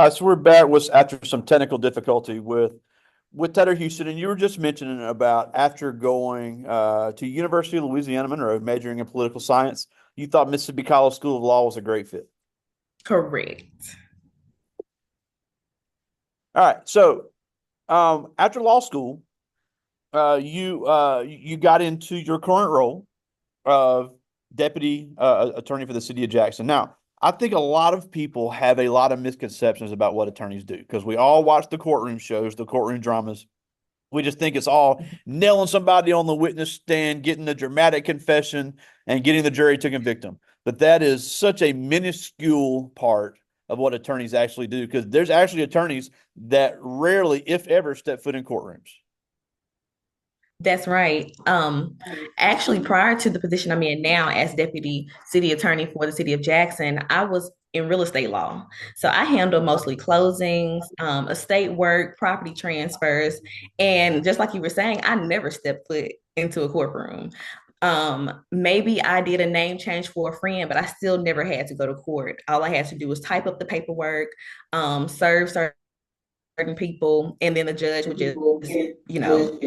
So we're back with after some technical difficulty with Taylor Houston, and you were just mentioning about after going to University of Louisiana Monroe, majoring in political science, you thought Mississippi College School of Law was a great fit. Correct. All right, so after law school, you got into your current role of deputy attorney for the city of Jackson. Now, I think a lot of people have a lot of misconceptions about what attorneys do because we all watch the courtroom shows, the courtroom dramas. We just think it's all nailing somebody on the witness stand, getting a dramatic confession, and getting the jury to convict them. But that is such a minuscule part of what attorneys actually do because there's actually attorneys that rarely, if ever, step foot in courtrooms. That's right. Actually, prior to the position I'm in now as deputy city attorney for the city of Jackson, I was in real estate law. So I handle mostly closings, estate work, property transfers. And just like you were saying, I never stepped foot into a courtroom. Maybe I did a name change for a friend, but I still never had to go to court. All I had to do was type up the paperwork, serve certain people, and then the judge would just, you know,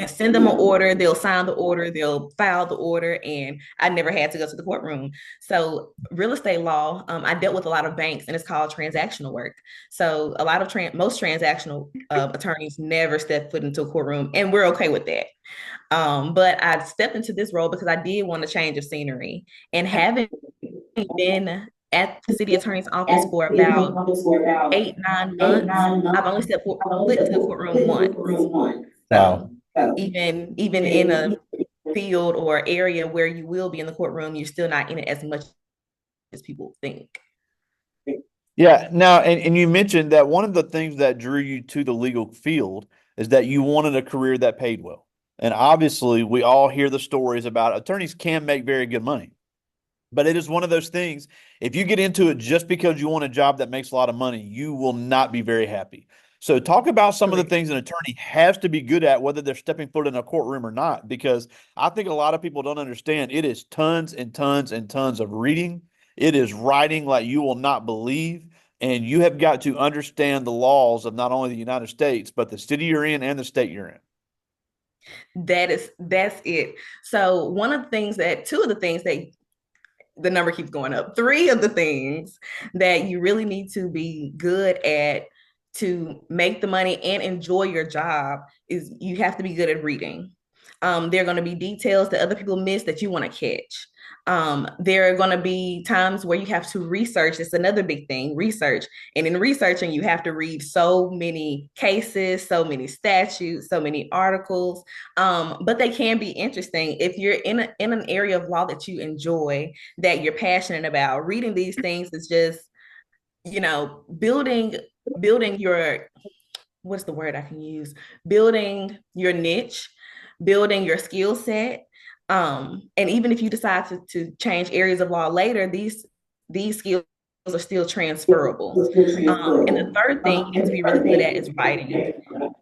send them an order, they'll sign the order, they'll file the order, and I never had to go to the courtroom. So, real estate law, I dealt with a lot of banks, and it's called transactional work. So, a lot of most transactional attorneys never step foot into a courtroom, and we're okay with that. But I stepped into this role because I did want a change of scenery, and having been at the city attorney's office for about 8, 9 months, I've only foot into the courtroom once. So Wow. even in a field or area where you will be in the courtroom, you're still not in it as much as people think. Yeah. Now, and you mentioned that one of the things that drew you to the legal field is that you wanted a career that paid well. And obviously, we all hear the stories about attorneys can make very good money. But it is one of those things. If you get into it just because you want a job that makes a lot of money, you will not be very happy. So, talk about some of the Correct. things an attorney has to be good at, whether they're stepping foot in a courtroom or not, because I think a lot of people don't understand it is tons and tons and tons of reading. It is writing like you will not believe. And you have got to understand the laws of not only the United States, but the city you're in and the state you're in. That's it. So two of the things that the number keeps going up. Three of the things that you really need to be good at to make the money and enjoy your job is you have to be good at reading. There are going to be details that other people miss that you want to catch. There are going to be times where you have to research. It's another big thing, research. And in researching, you have to read so many cases, so many statutes, so many articles. But they can be interesting if you're in an area of law that you enjoy, that you're passionate about. Reading these things is just, building your, what's the word I can use? Building your niche, building your skill set. And even if you decide to change areas of law later, these skills are still transferable. And the third thing you need to be really good at is writing.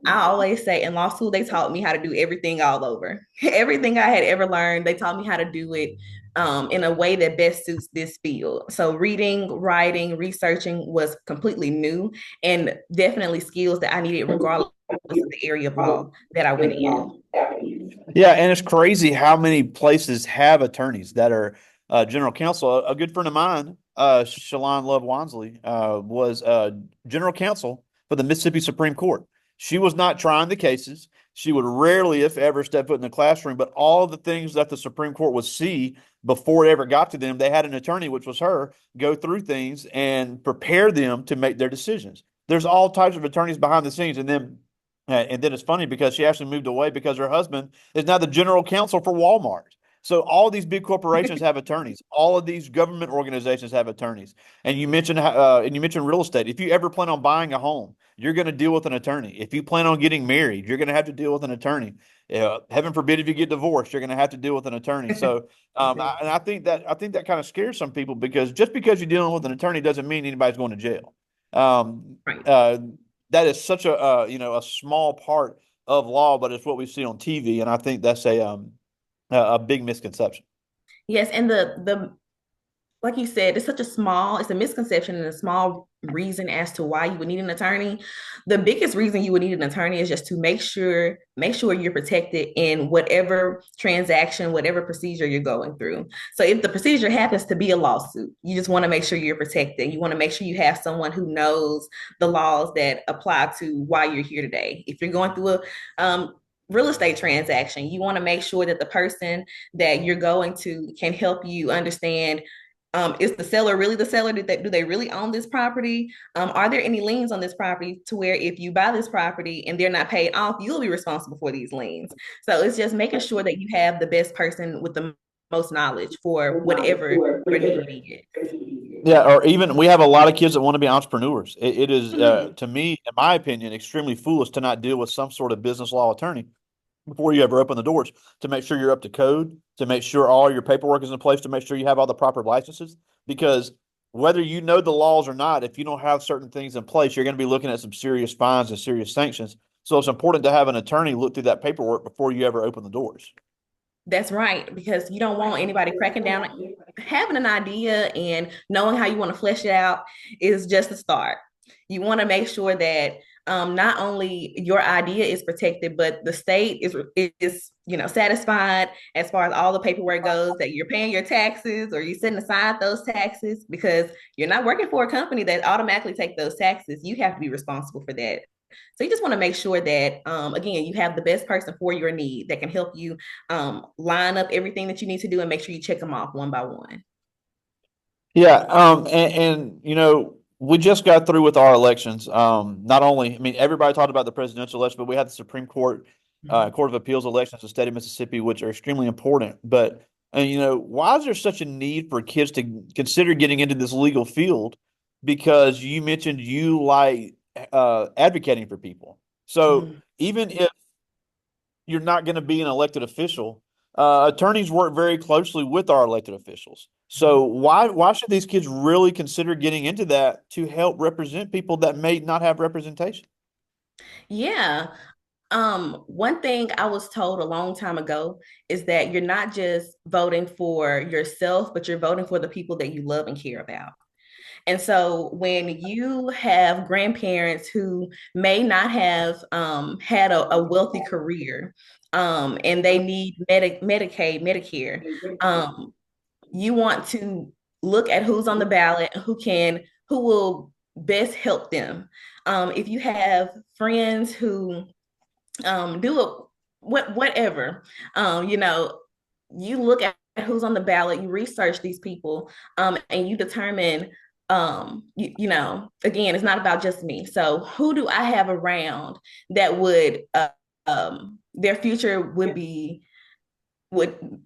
I always say in law school, they taught me how to do everything all over. Everything I had ever learned, they taught me how to do it in a way that best suits this field. So reading, writing, researching was completely new and definitely skills that I needed regardless of the area of law that I went in. Yeah, and it's crazy how many places have attorneys that are general counsel. A good friend of mine, Shalon Love Wansley, was general counsel for the Mississippi Supreme Court. She was not trying the cases. She would rarely, if ever, step foot in the classroom. But all of the things that the Supreme Court would see before it ever got to them, they had an attorney, which was her, go through things and prepare them to make their decisions. There's all types of attorneys behind the scenes, and then it's funny because she actually moved away because her husband is now the general counsel for Walmart. So all these big corporations have attorneys. All of these government organizations have attorneys. And you mentioned real estate. If you ever plan on buying a home, you're going to deal with an attorney. If you plan on getting married, you're going to have to deal with an attorney. Heaven forbid if you get divorced, you're going to have to deal with an attorney. So, and I think that kind of scares some people because just because you're dealing with an attorney doesn't mean anybody's going to jail. Um, Right. uh, that is such a small part of law, but it's what we see on TV, and I think that's a big misconception. Yes, and the like you said, it's a misconception and a small reason as to why you would need an attorney. The biggest reason you would need an attorney is just to make sure you're protected in whatever transaction, whatever procedure you're going through. So if the procedure happens to be a lawsuit, you just want to make sure you're protected. You want to make sure you have someone who knows the laws that apply to why you're here today. If you're going through a real estate transaction, you want to make sure that the person that you're going to can help you understand, is the seller really the seller? Do they really own this property? Are there any liens on this property to where if you buy this property and they're not paid off, you'll be responsible for these liens? So it's just making sure that you have the best person with the most knowledge for whatever your need is. Yeah, or even we have a lot of kids that want to be entrepreneurs. It is, Mhm. to me, in my opinion, extremely foolish to not deal with some sort of business law attorney before you ever open the doors to make sure you're up to code, to make sure all your paperwork is in place, to make sure you have all the proper licenses. Because whether you know the laws or not, if you don't have certain things in place, you're going to be looking at some serious fines and serious sanctions. So it's important to have an attorney look through that paperwork before you ever open the doors. That's right, because you don't want anybody cracking down. Having an idea and knowing how you want to flesh it out is just a start. You want to make sure that not only your idea is protected, but the state is satisfied as far as all the paperwork goes, that you're paying your taxes or you're setting aside those taxes, because you're not working for a company that automatically take those taxes. You have to be responsible for that. So you just want to make sure that, again, you have the best person for your need that can help you line up everything that you need to do and make sure you check them off one by one. Yeah, and we just got through with our elections. Not only, I mean, everybody talked about the presidential election, but we had the Supreme Court, Mhm. Court of Appeals elections in the state of Mississippi, which are extremely important. But why is there such a need for kids to consider getting into this legal field? Because you mentioned you like advocating for people. So Mhm. even if you're not going to be an elected official. Attorneys work very closely with our elected officials. So why should these kids really consider getting into that to help represent people that may not have representation? Yeah. One thing I was told a long time ago is that you're not just voting for yourself, but you're voting for the people that you love and care about. And so when you have grandparents who may not have had a wealthy career, and they need Medicaid, Medicare, um, you want to look at who's on the ballot, who will best help them. If you have friends who do it, whatever, um, you know, you look at who's on the ballot, you research these people, and you determine, again, it's not about just me. So who do I have around that would, their future would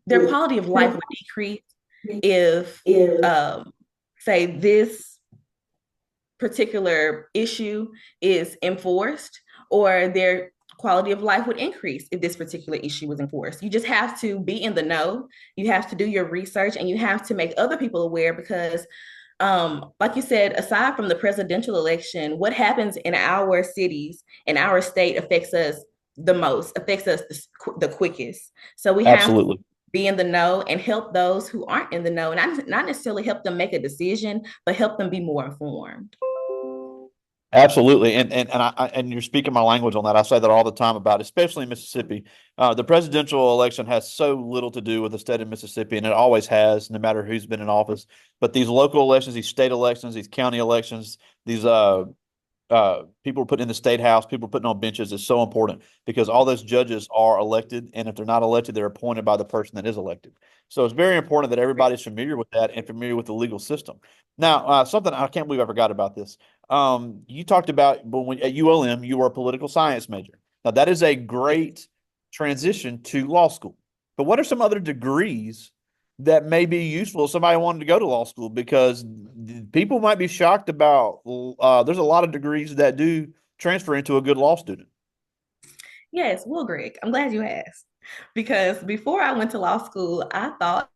their quality of life would decrease if, um, say, this particular issue is enforced, or their quality of life would increase if this particular issue was enforced. You just have to be in the know. You have to do your research and you have to make other people aware, because like you said, aside from the presidential election, what happens in our cities and our state affects us the most, affects us the quickest. So we have to Absolutely. be in the know and help those who aren't in the know, and not necessarily help them make a decision, but help them be more informed. Absolutely, and you're speaking my language on that. I say that all the time about, especially in Mississippi. The presidential election has so little to do with the state of Mississippi, and it always has, no matter who's been in office. But these local elections, these state elections, these county elections, these people putting in the state house, people putting on benches is so important because all those judges are elected, and if they're not elected, they're appointed by the person that is elected. So it's very important that everybody's familiar with that and familiar with the legal system. Now, something I can't believe I forgot about this. You talked about when at ULM, you were a political science major. Now that is a great transition to law school. But what are some other degrees that may be useful if somebody wanted to go to law school? Because people might be shocked about, there's a lot of degrees that do transfer into a good law student. Yes, well, Greg, I'm glad you asked, because before I went to law school, I thought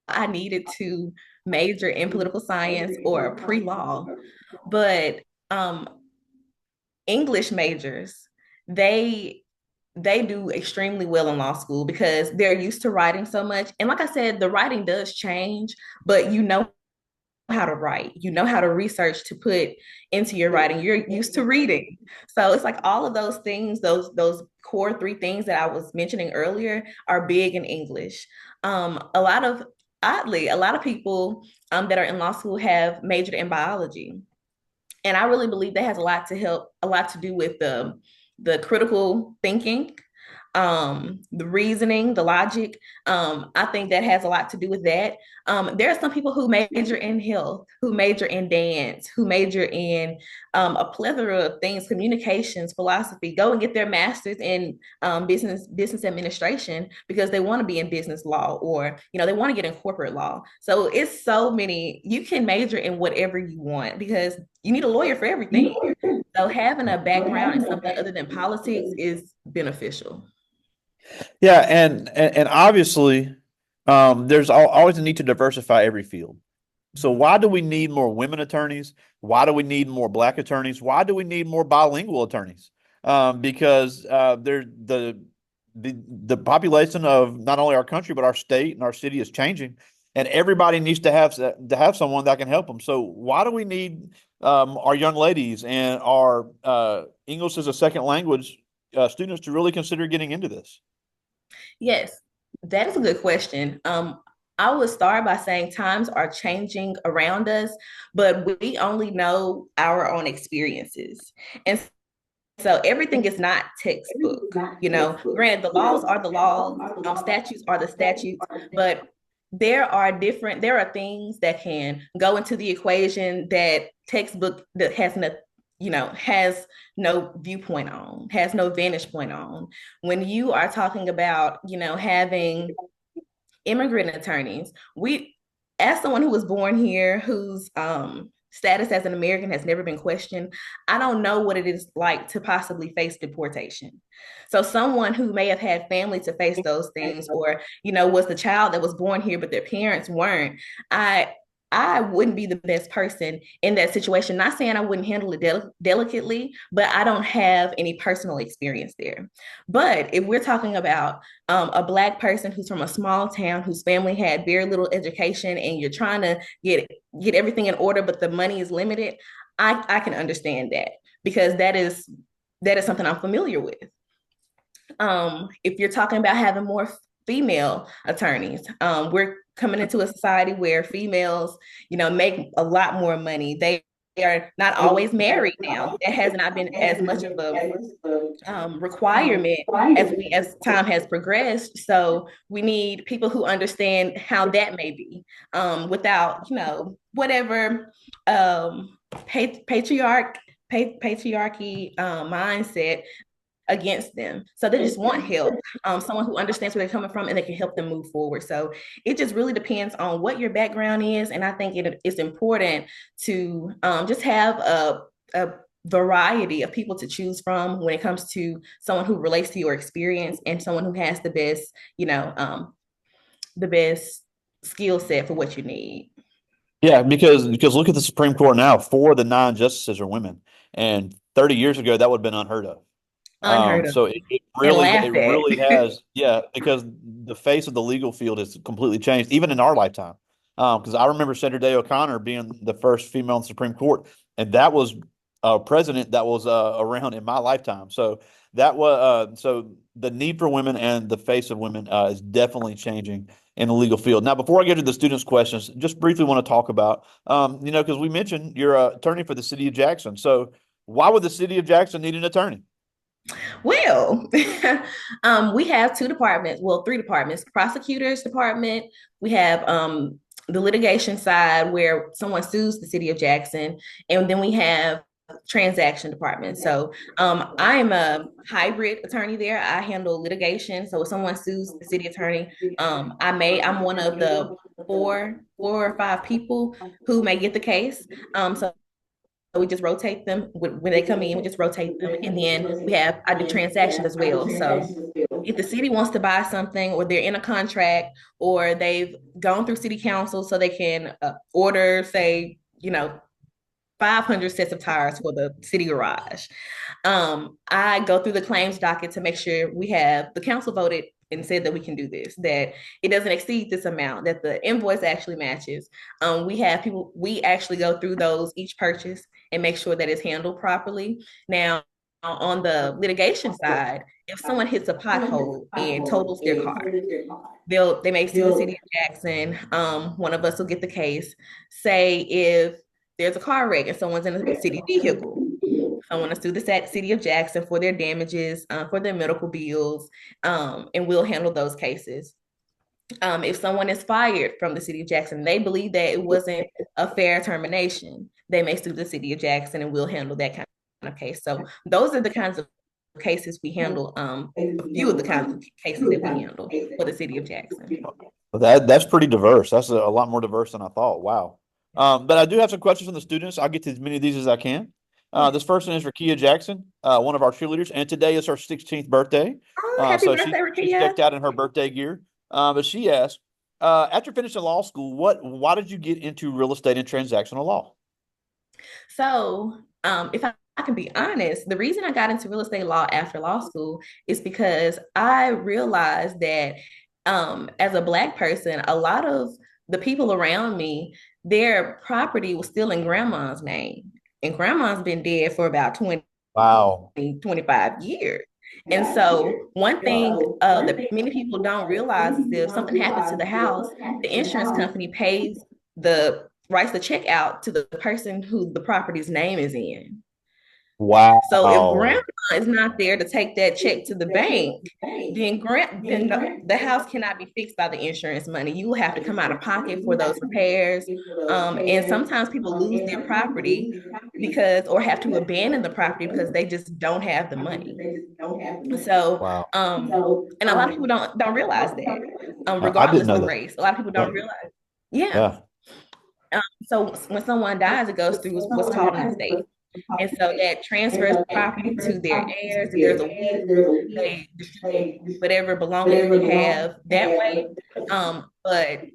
I needed to major in political science or pre-law, but um, English majors, they they do extremely well in law school because they're used to writing so much. And like I said, the writing does change, but how to write, you know how to research to put into your writing, you're used to reading. So it's like all of those things, those core three things that I was mentioning earlier are big in English. A lot of Oddly, a lot of people that are in law school have majored in biology. And I really believe that has a lot to do with the critical thinking, the reasoning, the logic. I think that has a lot to do with that. There are some people who major in health, who major in dance, who major in a plethora of things, communications, philosophy, go and get their master's in business administration because they want to be in business law, or they want to get in corporate law. So it's so many. You can major in whatever you want because you need a lawyer for everything. So having a background in something other than politics is beneficial. Yeah, and obviously, there's always a need to diversify every field. So why do we need more women attorneys? Why do we need more black attorneys? Why do we need more bilingual attorneys? Because the population of not only our country but our state and our city is changing, and everybody needs to have someone that can help them. So why do we need our young ladies and our English as a second language students to really consider getting into this? Yes, that is a good question. I would start by saying times are changing around us, but we only know our own experiences. And so everything is not textbook. Granted, the laws are the laws, statutes are the statutes, but there are things that can go into the equation that textbook that has no viewpoint on, has no vantage point on. When you are talking about, having immigrant attorneys, as someone who was born here, whose status as an American has never been questioned, I don't know what it is like to possibly face deportation. So someone who may have had family to face those things, or was the child that was born here but their parents weren't, I I wouldn't be the best person in that situation. Not saying I wouldn't handle it delicately, but I don't have any personal experience there. But if we're talking about a Black person who's from a small town, whose family had very little education, and you're trying to get everything in order, but the money is limited, I can understand that, because that is something I'm familiar with. If you're talking about having more female attorneys, we're coming into a society where females, make a lot more money. They are not always married now. That has not been as much of a requirement as time has progressed. So we need people who understand how that may be, without whatever patriarchy mindset against them. So they just want help, someone who understands where they're coming from and they can help them move forward. So it just really depends on what your background is. And I think it's important to just have a variety of people to choose from when it comes to someone who relates to your experience and someone who has the best skill set for what you need. Yeah, because look at the Supreme Court now. Four of the nine justices are women, and 30 years ago that would have been unheard of. Unheard of So it and really it laughed at. really has, yeah, because the face of the legal field has completely changed, even in our lifetime. Because I remember Senator Day O'Connor being the first female in the Supreme Court, and that was a president that was around in my lifetime. So the need for women and the face of women is definitely changing in the legal field. Now, before I get to the students' questions, just briefly want to talk about, because we mentioned you're an attorney for the city of Jackson. So why would the city of Jackson need an attorney? Well, we have two departments, well, three departments: prosecutors department. We have the litigation side where someone sues the city of Jackson, and then we have transaction department. So I am a hybrid attorney there. I handle litigation. So if someone sues the city attorney, I'm one of the four or five people who may get the case. So we just rotate them when they come in. We just rotate them, and then I do transactions as well. So if the city wants to buy something, or they're in a contract, or they've gone through city council so they can order, say, 500 sets of tires for the city garage. I go through the claims docket to make sure the council voted and said that we can do this, that it doesn't exceed this amount, that the invoice actually matches. We have people, we actually go through those each purchase and make sure that it's handled properly. Now, on the litigation side, if someone hits a pothole and totals their car, they may sue the city of Jackson. One of us will get the case. Say if there's a car wreck and someone's in a city vehicle, I want to sue the city of Jackson for their damages, for their medical bills, and we'll handle those cases. If someone is fired from the city of Jackson, they believe that it wasn't a fair termination, they may sue the city of Jackson and we'll handle that kind of case. So those are the kinds of cases we handle, a few of the kinds of cases that we handle for the city of Jackson. Well, that's pretty diverse. That's a lot more diverse than I thought. Wow. But I do have some questions from the students. I'll get to as many of these as I can. This first one is for Kia Jackson, one of our cheerleaders, and today is her 16th birthday. Oh, happy birthday, She's Rakia. decked out in her birthday gear. But she asked, after finishing law school, why did you get into real estate and transactional law? So, if I can be honest, the reason I got into real estate law after law school is because I realized that, as a Black person, a lot of the people around me, their property was still in grandma's name. And grandma's been dead for about 20, Wow. 25 years. And so, one thing that many people don't realize is if something happens to the house, the insurance company pays writes the check out to the person who the property's name is in. Wow. So if grandma is not there to take that check to the bank, then the house cannot be fixed by the insurance money. You will have to come out of pocket for those repairs. And sometimes people lose their property or have to abandon the property because they just don't have the money. So, Wow. And a lot of people don't realize that, I regardless didn't know of that. race. A lot of people don't realize. Yeah. Yeah. So when someone dies, it goes through what's called an estate. And so that transfers property to their heirs. If there's a will, they distribute whatever belongings they have that way. But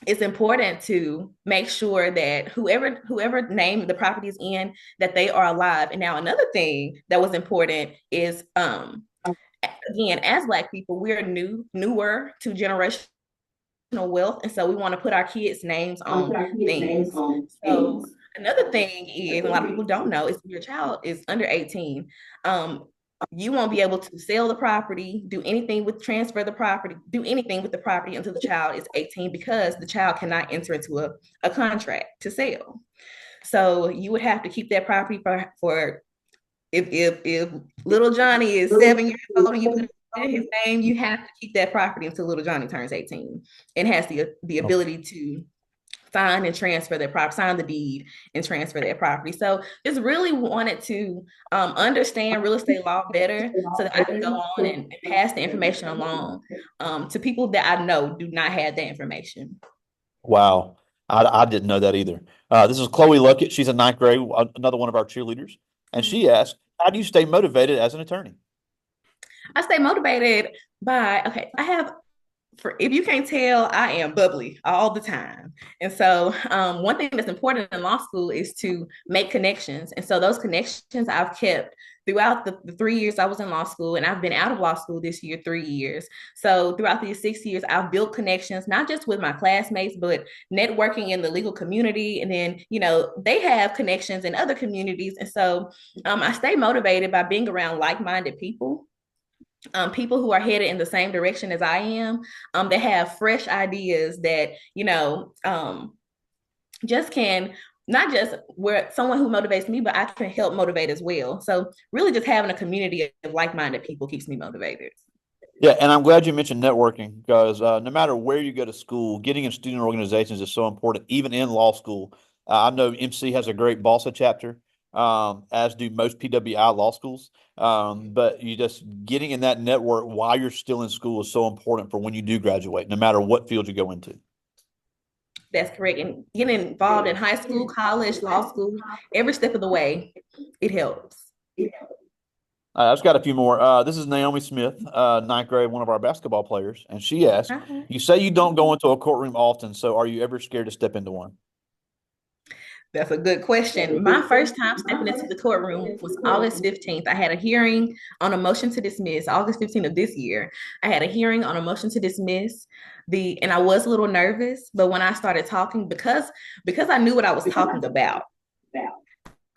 it's important to make sure that whoever name the property is in, that they are alive. And now another thing that was important is, again, as Black people, we're newer to generational wealth, and so we want to put our kids' names on things. So another thing is, a lot of people don't know, is if your child is under 18, you won't be able to sell the property, transfer the property, do anything with the property until the child is 18, because the child cannot enter into a contract to sell. So you would have to keep that property for if little Johnny is 7 years old and you put his name, you have to keep that property until little Johnny turns 18 and has the ability to sign and transfer their property, sign the deed and transfer their property. So just really wanted to understand real estate law better so that I can go on and pass the information along to people that I know do not have that information. Wow. I didn't know that either. This is Chloe Luckett. She's in ninth grade, another one of our cheerleaders. And she asked, how do you stay motivated as an attorney? I stay motivated by, if you can't tell, I am bubbly all the time. And so one thing that's important in law school is to make connections. And so those connections I've kept throughout the 3 years I was in law school, and I've been out of law school this year, 3 years. So throughout these 6 years, I've built connections, not just with my classmates, but networking in the legal community. And then, they have connections in other communities. And so I stay motivated by being around like-minded people. People who are headed in the same direction as I am, that have fresh ideas that, just can, not just where someone who motivates me, but I can help motivate as well. So really just having a community of like-minded people keeps me motivated. Yeah, and I'm glad you mentioned networking because no matter where you go to school, getting in student organizations is so important, even in law school. I know MC has a great BALSA chapter, as do most PWI law schools. But you just getting in that network while you're still in school is so important for when you do graduate, no matter what field you go into. That's correct. And getting involved in high school, college, law school, every step of the way, it helps. I've got a few more. This is Naomi Smith, ninth grade, one of our basketball players. And she asked, you say you don't go into a courtroom often, so are you ever scared to step into one? That's a good question. My first time stepping into the courtroom was August 15th. I had a hearing on a motion to dismiss, August 15th of this year. I had a hearing on a motion to dismiss and I was a little nervous, but when I started talking, because I knew what I was talking about,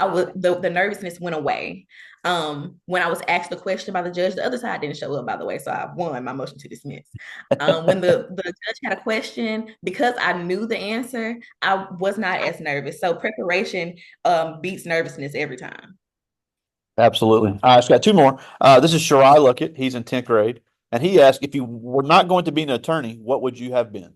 the nervousness went away. When I was asked the question by the judge, the other side didn't show up, by the way, so I won my motion to dismiss. When the judge had a question, because I knew the answer, I was not as nervous. So preparation beats nervousness every time. Absolutely. All right, I've got two more. This is Shirai Luckett. He's in 10th grade. And he asked, if you were not going to be an attorney, what would you have been?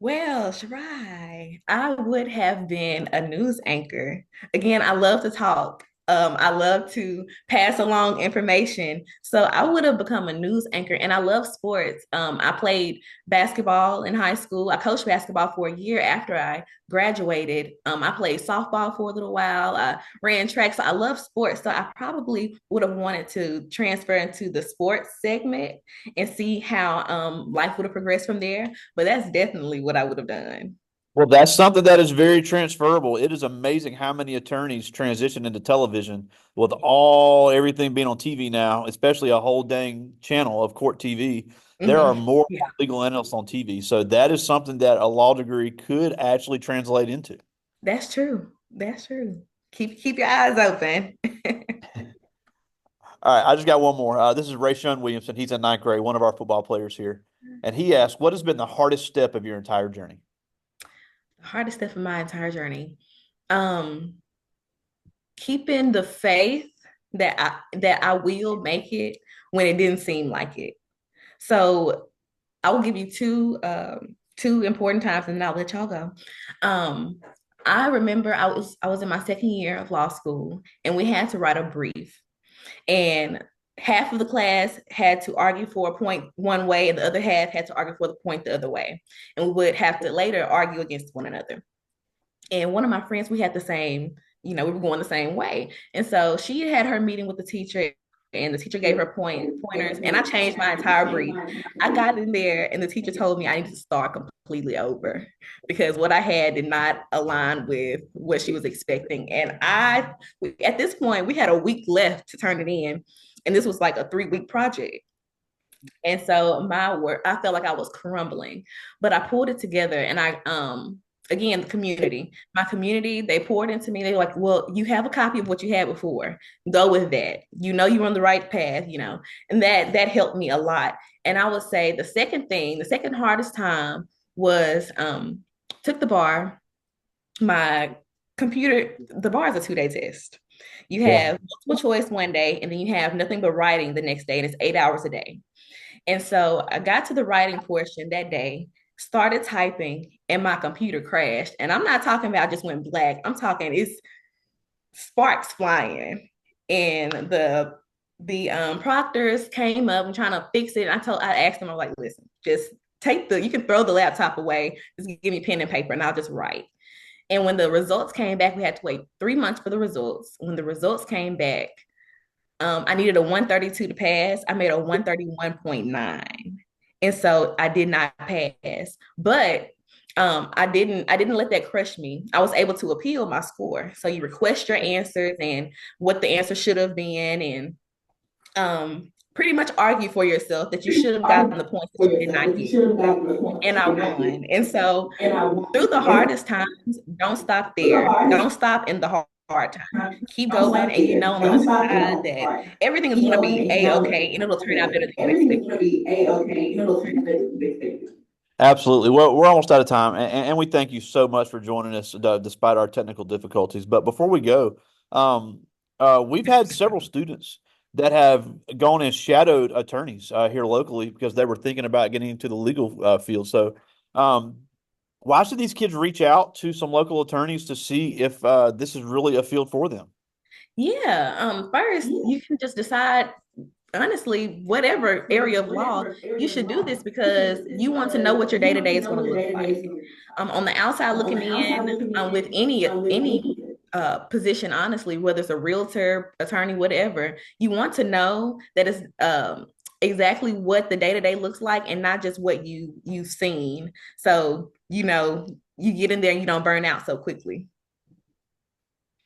Well, Shirai, I would have been a news anchor. Again, I love to talk. I love to pass along information. So I would have become a news anchor, and I love sports. I played basketball in high school. I coached basketball for a year after I graduated. I played softball for a little while. I ran track. So I love sports. So I probably would have wanted to transfer into the sports segment and see how life would have progressed from there. But that's definitely what I would have done. Well, that's something that is very transferable. It is amazing how many attorneys transition into television with everything being on TV now, especially a whole dang channel of court TV. There are Mhm. more Yeah, legal analysts on TV. So that is something that a law degree could actually translate into. that's true. That's true. Keep your eyes open. All right, I just got one more. This is Ray Shun Williamson. He's in 9th grade, one of our football players here. And he asked, what has been the hardest step of your entire journey? Hardest step of my entire journey. Um, Keeping the faith that I will make it when it didn't seem like it. So I will give you two important times and then I'll let y'all go. Um, I remember I was in my second year of law school and we had to write a brief. And half of the class had to argue for a point one way and the other half had to argue for the point the other way. And we would have to later argue against one another. And one of my friends, we had the same, we were going the same way. And so she had her meeting with the teacher and the teacher gave her pointers and I changed my entire brief. I got in there and the teacher told me I needed to start completely over because what I had did not align with what she was expecting. And at this point, we had a week left to turn it in. And this was like a 3-week project. And so my work, I felt like I was crumbling, but I pulled it together and again, the community, my community, they poured into me. They were like, well, you have a copy of what you had before. Go with that. You're on the right path. And that helped me a lot. And I would say the second hardest time was took the bar. My the bar is a 2-day test. You Yeah. have multiple choice one day, and then you have nothing but writing the next day, and it's 8 hours a day. And so I got to the writing portion that day, started typing, and my computer crashed. And I'm not talking about just went black. I'm talking it's sparks flying. And the proctors came up and trying to fix it. I asked them, I was like, listen, just you can throw the laptop away, just give me pen and paper and I'll just write. And when the results came back, we had to wait 3 months for the results. When the results came back, I needed a 132 to pass. I made a 131.9. And so I did not pass. But I didn't let that crush me. I was able to appeal my score. So you request your answers and what the answer should have been and pretty much argue for yourself that you should have gotten the points that you did not get. And I won. And so through the hardest times, don't stop there. Don't stop in the hard time. Keep going, and on the other side that everything is going to be a-okay, and it'll turn out better than you expected. Absolutely. Well, we're almost out of time, and we thank you so much for joining us despite our technical difficulties. But before we go, we've had several students that have gone and shadowed attorneys here locally because they were thinking about getting into the legal field. So, why should these kids reach out to some local attorneys to see if this is really a field for them? Yeah. First, you can just decide, honestly, whatever area of law, you should do this because you want to know what your day to day is going to look like. On the outside looking in, with any position, honestly, whether it's a realtor, attorney, whatever, you want to know that it's exactly what the day to day looks like and not just what you've seen. So you get in there and you don't burn out so quickly.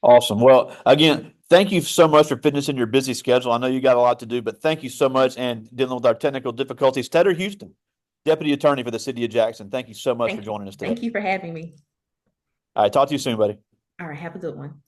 Awesome. Well, again, thank you so much for fitting us in your busy schedule. I know you got a lot to do, but thank you so much and dealing with our technical difficulties. Tedder Houston, Deputy Attorney for the City of Jackson. Thank you so much for Thank you. joining us today. Thank you for having me. All right, talk to you soon, buddy. All right, have a good one.